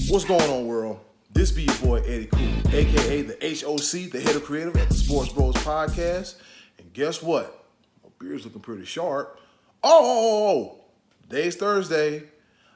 What's going on, world? This be your boy Eddie Cool, aka the HOC, the head of creative at the SportsBros podcast. And guess what? My beard's looking pretty sharp. Oh, today's Thursday.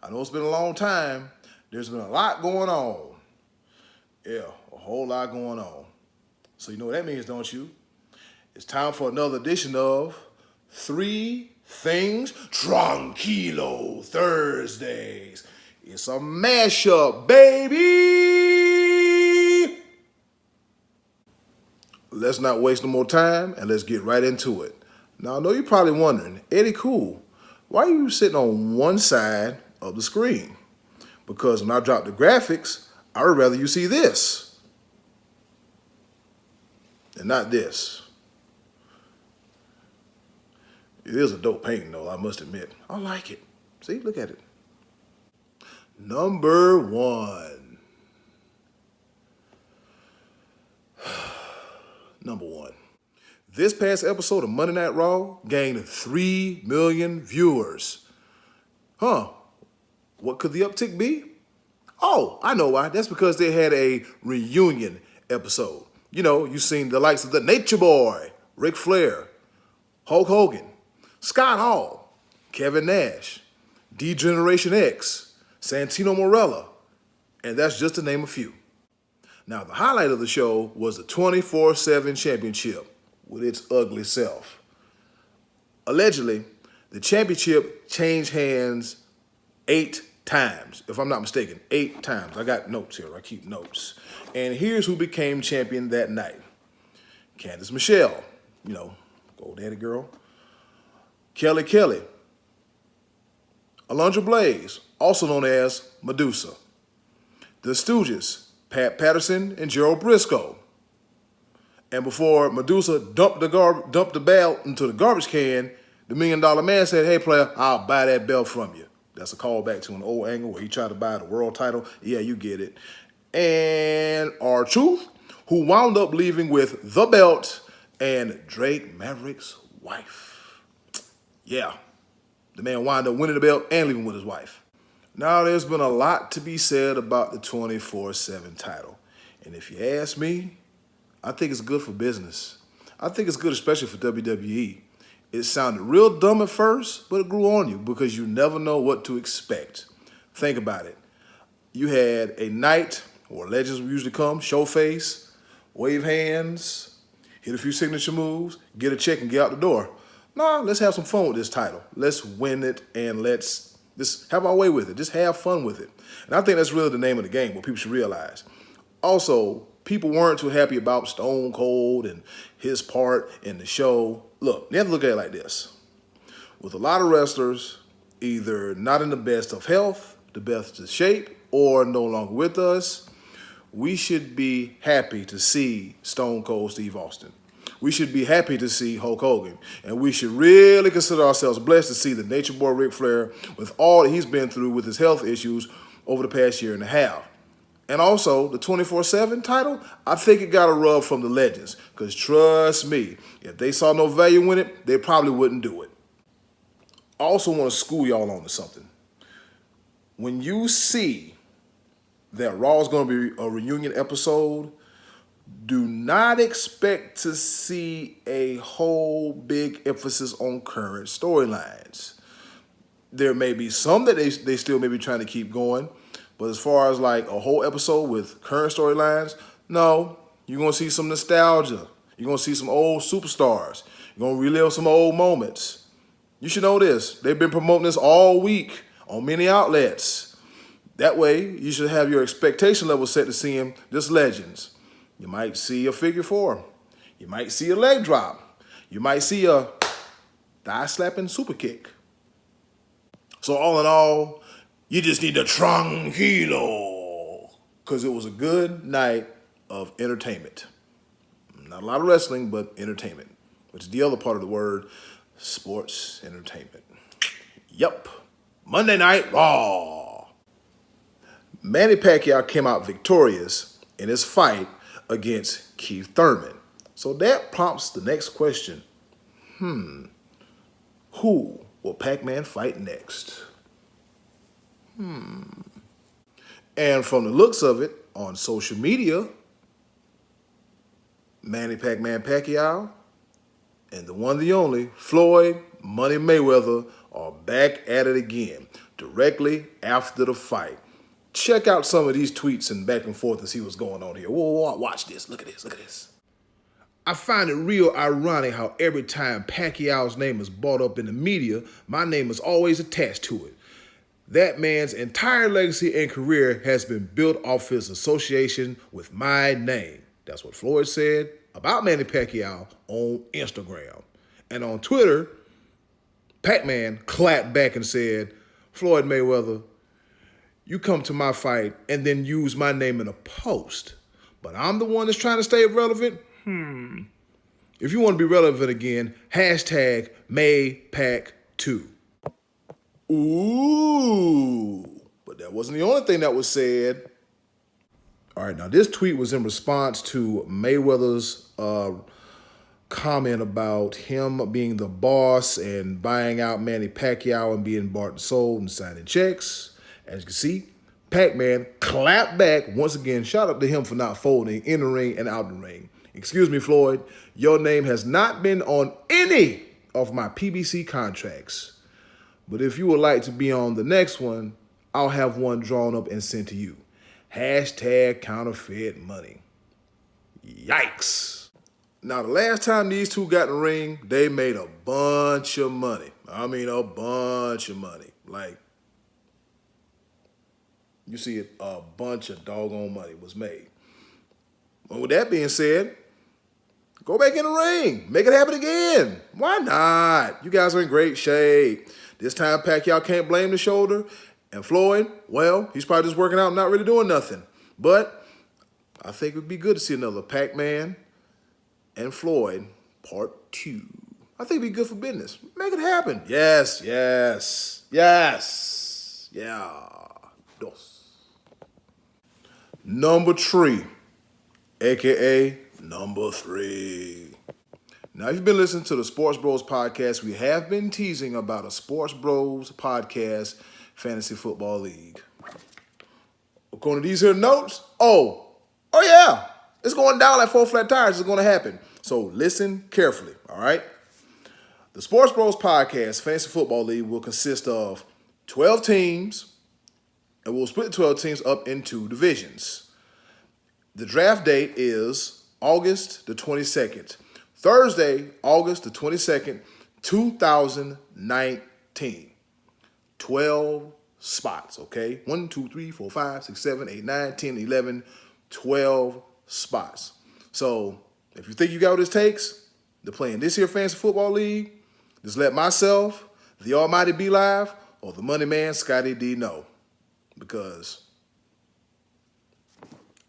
I know it's been a long time. There's been a lot going on. Yeah, a whole lot going on. So you know what that means, don't you? It's time for another edition of Three Things Tranquilo Thursdays. It's a mashup, baby! Let's not waste no more time and let's get right into it. Now, I know you're probably wondering, Eddie Cool, why are you sitting on one side of the screen? Because when I drop the graphics, I would rather you see this and not this. It is a dope painting, though, I must admit. I like it. See, look at it. Number one. Number one. This past episode of Monday Night Raw gained 3 million viewers. What could the uptick be? Oh, I know why. That's because they had a reunion episode. You know, you've seen the likes of the Nature Boy, Ric Flair, Hulk Hogan, Scott Hall, Kevin Nash, D-Generation X, Santino Marella, and that's just to name a few. Now, the highlight of the show was the 24/7 championship with its ugly self. Allegedly, the championship changed hands 8 times, if I'm not mistaken, 8 times. I got notes here, I keep notes. And here's who became champion that night. Candice Michelle, you know, Gold Daddy girl. Kelly Kelly. Alundra Blaze, also known as Medusa. The Stooges, Pat Patterson and Gerald Briscoe. And before Medusa dumped the belt into the garbage can, the $1 Million Man said, "Hey player, I'll buy that belt from you." That's a callback to an old angle where he tried to buy the world title. Yeah, you get it. And R-Truth, who wound up leaving with the belt and Drake Maverick's wife. Yeah. The man wound up winning the belt and leaving with his wife. Now, there's been a lot to be said about the 24/7 title. And if you ask me, I think it's good for business. I think it's good especially for WWE. It sounded real dumb at first, but it grew on you because you never know what to expect. Think about it. You had a night where legends would usually come, show face, wave hands, hit a few signature moves, get a check and get out the door. Nah, let's have some fun with this title. Let's win it and let's just have our way with it. Just have fun with it. And I think that's really the name of the game, what people should realize. Also, people weren't too happy about Stone Cold and his part in the show. Look, you have to look at it like this. With a lot of wrestlers either not in the best of health, the best of shape, or no longer with us, we should be happy to see Stone Cold Steve Austin. We should be happy to see Hulk Hogan. And we should really consider ourselves blessed to see the Nature Boy Ric Flair with all that he's been through with his health issues over the past year and a half. And also, the 24/7 title, I think it got a rub from the legends. Because trust me, if they saw no value in it, they probably wouldn't do it. I also want to school y'all on to something. When you see that Raw is going to be a reunion episode, do not expect to see a whole big emphasis on current storylines. There may be some that they still may be trying to keep going, but as far as like a whole episode with current storylines, no. You're going to see some nostalgia. You're going to see some old superstars. You're going to relive some old moments. You should know this. They've been promoting this all week on many outlets. That way, you should have your expectation level set to seeing just legends. You might see a figure 4. You might see a leg drop. You might see a thigh-slapping super kick. So all in all, you just need to tranquilo, because it was a good night of entertainment. Not a lot of wrestling, but entertainment, which is the other part of the word, sports entertainment. Yup, Monday Night Raw. Manny Pacquiao came out victorious in his fight against Keith Thurman. So that prompts the next question. Who will Pac-Man fight next? And from the looks of it, on social media, Manny Pac-Man Pacquiao and the one, the only, Floyd Money Mayweather are back at it again, directly after the fight. Check out some of these tweets and back and forth and see what's going on here. Whoa, watch this. Look at this. Look at this. I find it real ironic how every time Pacquiao's name is brought up in the media, my name is always attached to it. That man's entire legacy and career has been built off his association with my name. That's what Floyd said about Manny Pacquiao on Instagram. And on Twitter, Pac-Man clapped back and said, Floyd Mayweather, you come to my fight and then use my name in a post. But I'm the one that's trying to stay relevant? If you want to be relevant again, hashtag MayPac2. Ooh, but that wasn't the only thing that was said. All right, now this tweet was in response to Mayweather's comment about him being the boss and buying out Manny Pacquiao and being bought and sold and signing checks. As you can see, Pac-Man clapped back once again. Shout out to him for not folding in the ring and out the ring. Excuse me, Floyd, your name has not been on any of my PBC contracts. But if you would like to be on the next one, I'll have one drawn up and sent to you. Hashtag counterfeit money. Yikes. Now, the last time these two got in the ring, they made a bunch of money. I mean, a bunch of money. Like, you see it, a bunch of doggone money was made. But with that being said, go back in the ring. Make it happen again. Why not? You guys are in great shape. This time, Pacquiao can't blame the shoulder. And Floyd, well, he's probably just working out and not really doing nothing. But I think it would be good to see another Pac-Man and Floyd part 2. I think it'd be good for business. Make it happen. Yes. Yeah. Dos. Number 3, a.k.a. number 3. Now, if you've been listening to the Sports Bros podcast, we have been teasing about a Sports Bros podcast fantasy football league. According to these here notes, oh yeah, it's going down like 4 flat tires. It's going to happen. So listen carefully, all right? The Sports Bros podcast fantasy football league will consist of 12 teams, and we'll split the 12 teams up into divisions. The draft date is August the 22nd. Thursday, August the 22nd, 2019. 12 spots, okay? 1, 2, 3, 4, 5, 6, 7, 8, 9, 10, 11, 12 spots. So if you think you got what it takes to play in this here fantasy football league, just let myself, the almighty B Live, or the money man, Scotty D, know. Because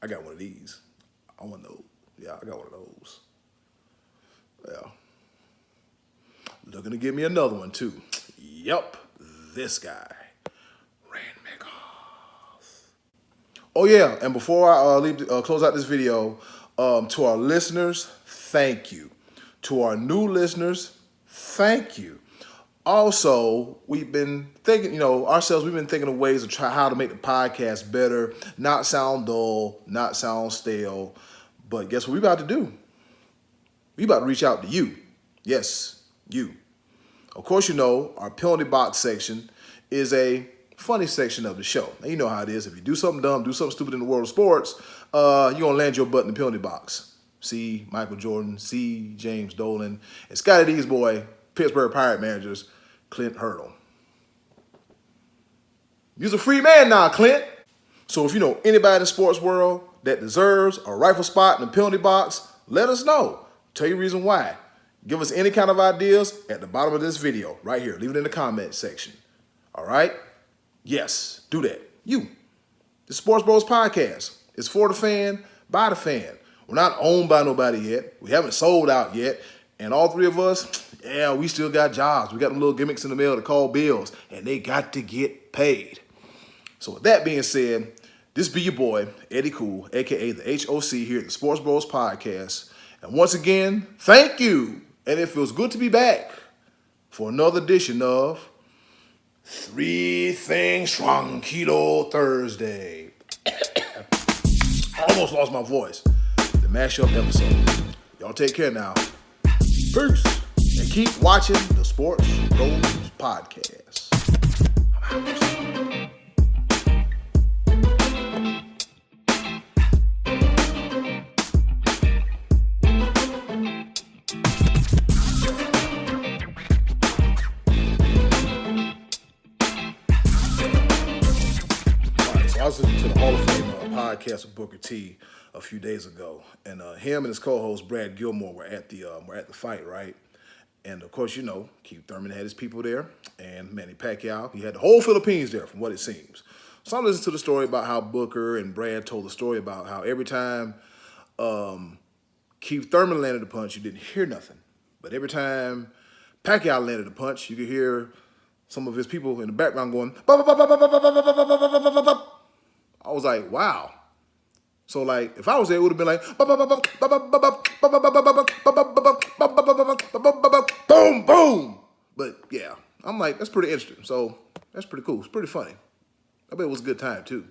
I got one of these. I want those. Yeah, I got one of those. Yeah. Looking to give me another one, too. Yep, this guy. Oh, yeah, and before I close out this video, to our listeners, thank you. To our new listeners, thank you. Also, we've been thinking, we've been thinking of ways to try how to make the podcast better, not sound dull, not sound stale. But guess what we about to do? We about to reach out to you. Yes, you. Of course, our penalty box section is a funny section of the show. Now, you know how it is. If you do something dumb, do something stupid in the world of sports, you're going to land your butt in the penalty box. See Michael Jordan, see James Dolan, and Scotty D's boy, Pittsburgh Pirate managers, Clint Hurdle. You're a free man now, Clint. So if you know anybody in the sports world that deserves a rifle spot in the penalty box, let us know. Tell you the reason why. Give us any kind of ideas at the bottom of this video, right here. Leave it in the comment section. All right? Yes, do that. You. The Sports Bros podcast is for the fan, by the fan. We're not owned by nobody yet. We haven't sold out yet. And all 3 of us, yeah, we still got jobs. We got them little gimmicks in the mail to call bills, and they got to get paid. So with that being said, this be your boy, Eddie Cool, a.k.a. the HOC here at the Sports Bros podcast. And once again, thank you. And it feels good to be back for another edition of 3 Things Tranquilo Thursday. almost lost my voice. The Mashup episode. Y'all take care now. Peace. And keep watching the SportsBros podcast. I'm out. I was listening to the Hall of Fame podcast with Booker T a few days ago, and him and his co-host Brad Gilmore were at the fight, right? And of course, you know, Keith Thurman had his people there, and Manny Pacquiao, he had the whole Philippines there, from what it seems. So I'm listening to the story about how Booker and Brad told the story about how every time Keith Thurman landed a punch, you didn't hear nothing, but every time Pacquiao landed a punch, you could hear some of his people in the background going. I was like, wow. So like, if I was there, it would have been like, boom, boom. But yeah, I'm like, that's pretty interesting. So that's pretty cool. It's pretty funny. I bet it was a good time too.